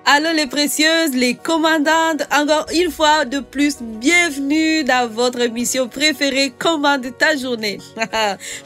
Allô les précieuses, les commandantes, encore une fois de plus, bienvenue dans votre émission préférée, Commande ta journée.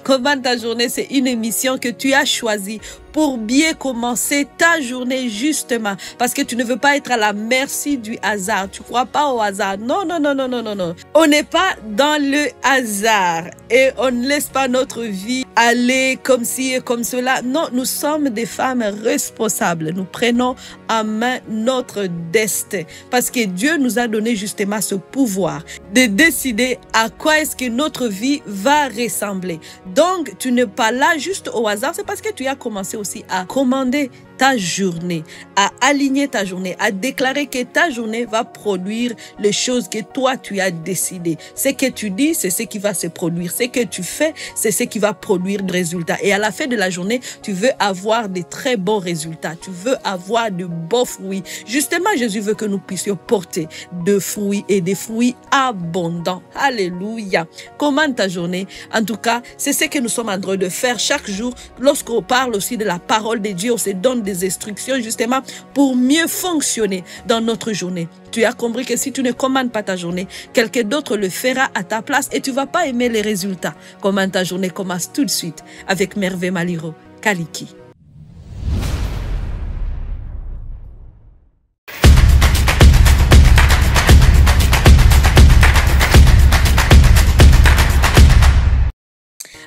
Commande ta journée, c'est une émission que tu as choisie pour bien commencer ta journée justement, parce que tu ne veux pas être à la merci du hasard. Tu ne crois pas au hasard. Non, non, non, non, non, non, non. On n'est pas dans le hasard et on ne laisse pas notre vie aller comme ci et comme cela. Non, nous sommes des femmes responsables. Nous prenons en main notre destin parce que Dieu nous a donné justement ce pouvoir de décider à quoi est-ce que notre vie va ressembler. Donc, tu n'es pas là juste au hasard. C'est parce que tu as commencé aussi à commander ta journée, à aligner ta journée, à déclarer que ta journée va produire les choses que toi tu as décidé. Ce que tu dis, c'est ce qui va se produire. Ce que tu fais, c'est ce qui va produire des résultats. Et à la fin de la journée, tu veux avoir de très bons résultats. Tu veux avoir de beaux fruits. Justement, Jésus veut que nous puissions porter de fruits et des fruits abondants. Alléluia. Commande ta journée. En tout cas, c'est ce que nous sommes en train de faire chaque jour. Lorsqu'on parle aussi de la parole de Dieu, on se donne des instructions justement pour mieux fonctionner dans notre journée. Tu as compris que si tu ne commandes pas ta journée, quelqu'un d'autre le fera à ta place et tu ne vas pas aimer les résultats. Commande ta journée commence tout de suite avec Merveille Maliro Kaliki.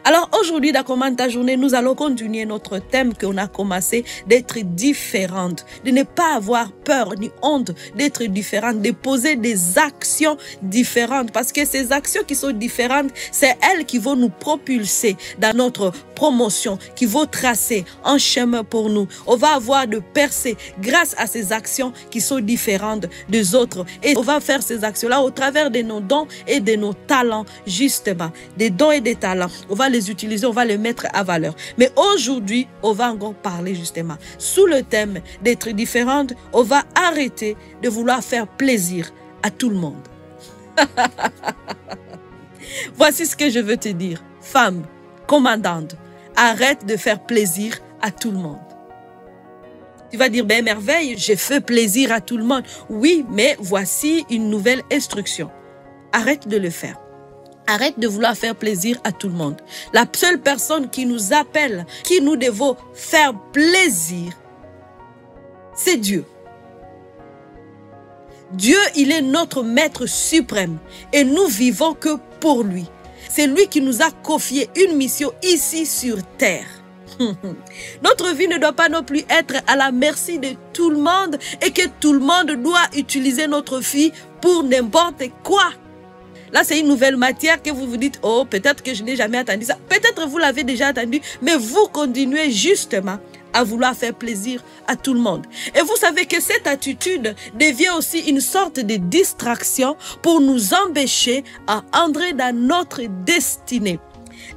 Alors aujourd'hui, dans Commande ta journée, nous allons continuer notre thème qu'on a commencé d'être différente, de ne pas avoir peur ni honte d'être différente, de poser des actions différentes parce que ces actions qui sont différentes, c'est elles qui vont nous propulser dans notre promotion, qui vont tracer un chemin pour nous. On va avoir de percées grâce à ces actions qui sont différentes des autres et on va faire ces actions-là au travers de nos dons et de nos talents, justement, des dons et des talents. On va les utiliser, on va les mettre à valeur. Mais aujourd'hui, on va encore parler justement sous le thème d'être différente. On va arrêter de vouloir faire plaisir à tout le monde. Voici ce que je veux te dire. Femme, commandante, arrête de faire plaisir à tout le monde. Tu vas dire, ben merveille, j'ai fait plaisir à tout le monde. Oui, mais voici une nouvelle instruction. Arrête de le faire. Arrête de vouloir faire plaisir à tout le monde. La seule personne qui nous appelle, qui nous devons faire plaisir, c'est Dieu. Dieu, il est notre maître suprême et nous vivons que pour lui. C'est lui qui nous a confié une mission ici sur terre. Notre vie ne doit pas non plus être à la merci de tout le monde et que tout le monde doit utiliser notre vie pour n'importe quoi. Là, c'est une nouvelle matière que vous vous dites, oh, peut-être que je n'ai jamais entendu ça. Peut-être vous l'avez déjà entendu, mais vous continuez justement à vouloir faire plaisir à tout le monde. Et vous savez que cette attitude devient aussi une sorte de distraction pour nous empêcher à entrer dans notre destinée.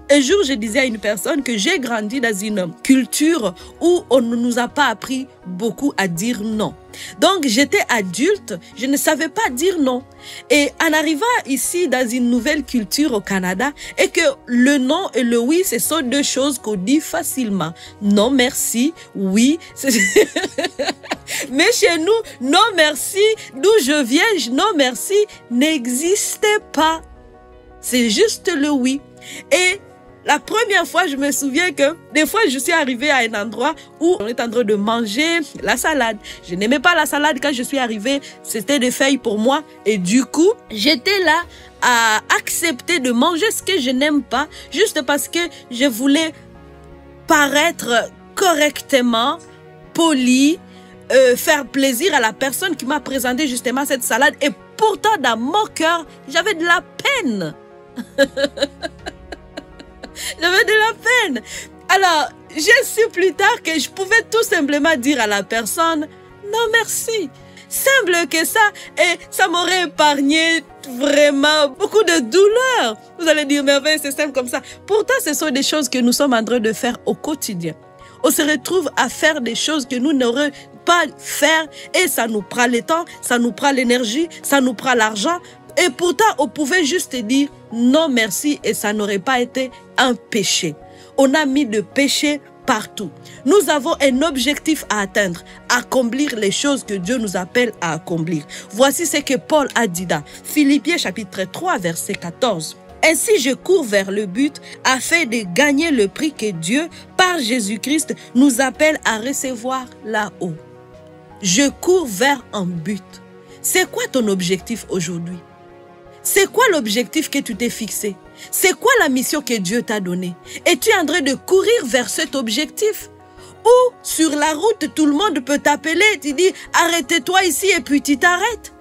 Un jour, je disais à une personne que j'ai grandi dans une culture où on ne nous a pas appris beaucoup à dire non. Donc, j'étais adulte, je ne savais pas dire non. Et en arrivant ici dans une nouvelle culture au Canada, et que le non et le oui, ce sont deux choses qu'on dit facilement. Non, merci, oui. Mais chez nous, non, merci, d'où je viens, non, merci, n'existait pas. C'est juste le oui. Et la première fois, je me souviens que des fois, je suis arrivée à un endroit où on est en train de manger la salade. Je n'aimais pas la salade quand je suis arrivée. C'était des feuilles pour moi. Et du coup, j'étais là à accepter de manger ce que je n'aime pas juste parce que je voulais paraître correctement, poli, faire plaisir à la personne qui m'a présenté justement cette salade. Et pourtant, dans mon cœur, j'avais de la peine. J'avais de la peine. Alors, j'ai su plus tard que je pouvais tout simplement dire à la personne, non merci. Simple que ça, et ça m'aurait épargné vraiment beaucoup de douleur. Vous allez dire, merveille, c'est simple comme ça. Pourtant, ce sont des choses que nous sommes en train de faire au quotidien. On se retrouve à faire des choses que nous n'aurions pas faire et ça nous prend le temps, ça nous prend l'énergie, ça nous prend l'argent. Et pourtant, on pouvait juste dire non merci et ça n'aurait pas été un péché. On a mis le péché partout. Nous avons un objectif à atteindre, accomplir les choses que Dieu nous appelle à accomplir. Voici ce que Paul a dit dans Philippiens chapitre 3, verset 14. Ainsi, je cours vers le but afin de gagner le prix que Dieu, par Jésus-Christ, nous appelle à recevoir là-haut. Je cours vers un but. C'est quoi ton objectif aujourd'hui? C'est quoi l'objectif que tu t'es fixé? C'est quoi la mission que Dieu t'a donnée? Et tu es en train de courir vers cet objectif? Ou sur la route, tout le monde peut t'appeler, tu dis arrête-toi ici et puis tu t'arrêtes.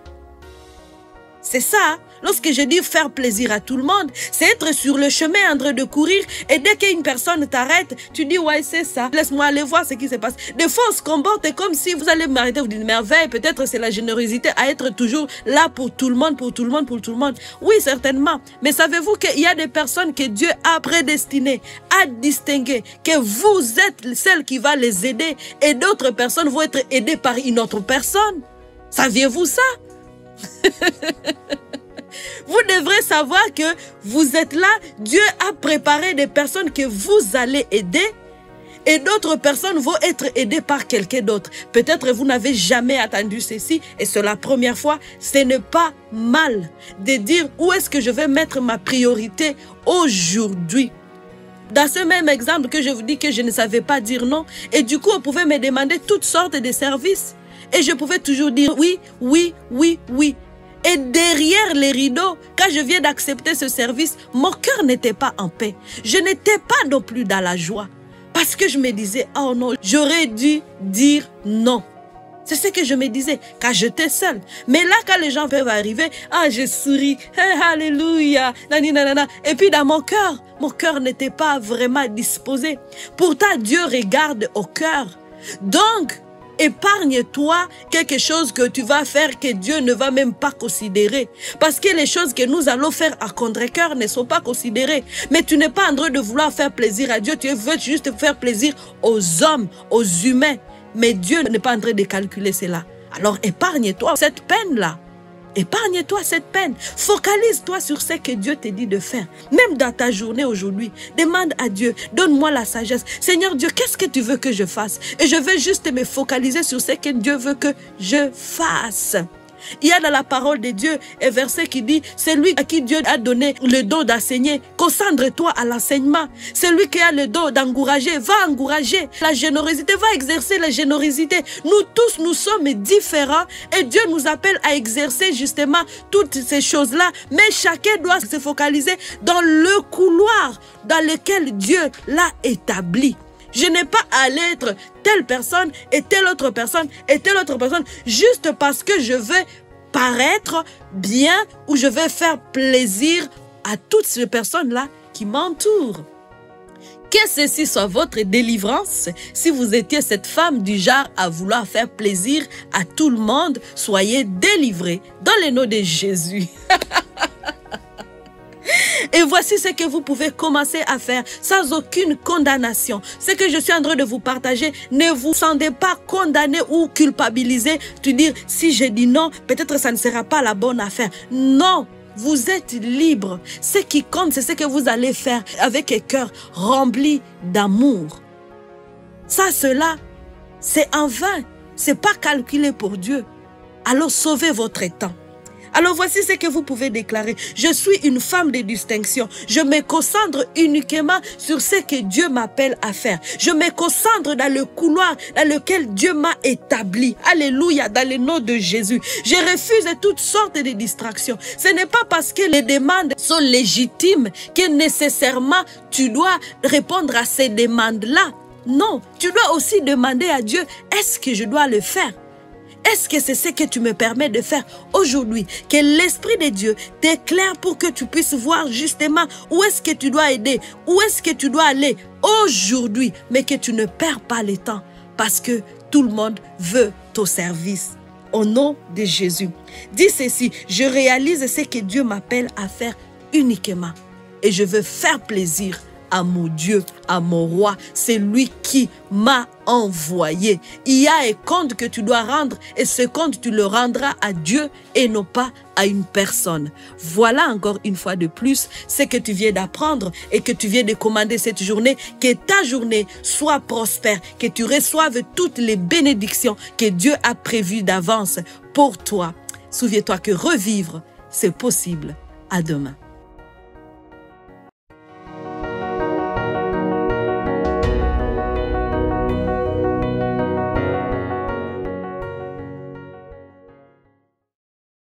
C'est ça. Lorsque je dis faire plaisir à tout le monde, c'est être sur le chemin en train de courir et dès qu'une personne t'arrête, tu dis ouais c'est ça, laisse-moi aller voir ce qui se passe. Des fois on se comporte comme si vous allez m'arrêter, vous dites merveille, peut-être c'est la générosité à être toujours là pour tout le monde, pour tout le monde, pour tout le monde. Oui certainement, mais savez-vous qu'il y a des personnes que Dieu a prédestinées, a distinguées, que vous êtes celle qui va les aider et d'autres personnes vont être aidées par une autre personne. Saviez-vous ça? Vous devrez savoir que vous êtes là, Dieu a préparé des personnes que vous allez aider et d'autres personnes vont être aidées par quelqu'un d'autre. Peut-être vous n'avez jamais entendu ceci et c'est la première fois. Ce n'est pas mal de dire où est-ce que je vais mettre ma priorité aujourd'hui. Dans ce même exemple que je vous dis que je ne savais pas dire non et du coup on pouvait me demander toutes sortes de services et je pouvais toujours dire oui, oui, oui, oui. Et derrière les rideaux, quand je viens d'accepter ce service, mon cœur n'était pas en paix. Je n'étais pas non plus dans la joie. Parce que je me disais, oh non, j'aurais dû dire non. C'est ce que je me disais, quand j'étais seule. Mais là, quand les gens peuvent arriver, ah, je souris, hey, alléluia, nani, nanana. Et puis dans mon cœur n'était pas vraiment disposé. Pourtant, Dieu regarde au cœur. Donc, épargne-toi quelque chose que tu vas faire que Dieu ne va même pas considérer. Parce que les choses que nous allons faire à contre-cœur ne sont pas considérées. Mais tu n'es pas en train de vouloir faire plaisir à Dieu. Tu veux juste faire plaisir aux hommes, aux humains. Mais Dieu n'est pas en train de calculer cela. Alors épargne-toi cette peine-là. Épargne-toi cette peine. Focalise-toi sur ce que Dieu te dit de faire. Même dans ta journée aujourd'hui, demande à Dieu, donne-moi la sagesse. Seigneur Dieu, qu'est-ce que tu veux que je fasse? Et je vais juste me focaliser sur ce que Dieu veut que je fasse. Il y a dans la parole de Dieu un verset qui dit, c'est lui à qui Dieu a donné le don d'enseigner. Concentre-toi à l'enseignement. Celui qui a le don d'encourager, va encourager. La générosité, va exercer la générosité. Nous tous, nous sommes différents et Dieu nous appelle à exercer justement toutes ces choses-là. Mais chacun doit se focaliser dans le couloir dans lequel Dieu l'a établi. Je n'ai pas à être telle personne et telle autre personne et telle autre personne juste parce que je veux paraître bien ou je veux faire plaisir à toutes ces personnes-là qui m'entourent. Que ceci soit votre délivrance. Si vous étiez cette femme du genre à vouloir faire plaisir à tout le monde, soyez délivrés dans le nom de Jésus. Et voici ce que vous pouvez commencer à faire sans aucune condamnation. Ce que je suis en train de vous partager, ne vous sentez pas condamné ou culpabilisé. Tu dis, si je dis non, peut-être ça ne sera pas la bonne affaire. Non, vous êtes libre. Ce qui compte, c'est ce que vous allez faire avec un cœur rempli d'amour. Ça, cela, c'est en vain. C'est pas calculé pour Dieu. Alors sauvez votre temps. Alors voici ce que vous pouvez déclarer. Je suis une femme de distinction. Je me concentre uniquement sur ce que Dieu m'appelle à faire. Je me concentre dans le couloir dans lequel Dieu m'a établi. Alléluia, dans le nom de Jésus. Je refuse toutes sortes de distractions. Ce n'est pas parce que les demandes sont légitimes que nécessairement tu dois répondre à ces demandes-là. Non, tu dois aussi demander à Dieu, est-ce que je dois le faire? Est-ce que c'est ce que tu me permets de faire aujourd'hui? Que l'Esprit de Dieu t'éclaire pour que tu puisses voir justement où est-ce que tu dois aider, où est-ce que tu dois aller aujourd'hui, mais que tu ne perds pas le temps parce que tout le monde veut ton service. Au nom de Jésus, dis ceci, je réalise ce que Dieu m'appelle à faire uniquement et je veux faire plaisir à mon Dieu, à mon roi. C'est lui qui m'a envoyé. Il y a un compte que tu dois rendre et ce compte, tu le rendras à Dieu et non pas à une personne. Voilà encore une fois de plus ce que tu viens d'apprendre et que tu viens de commander cette journée. Que ta journée soit prospère, que tu reçoives toutes les bénédictions que Dieu a prévues d'avance pour toi. Souviens-toi que revivre, c'est possible. À demain.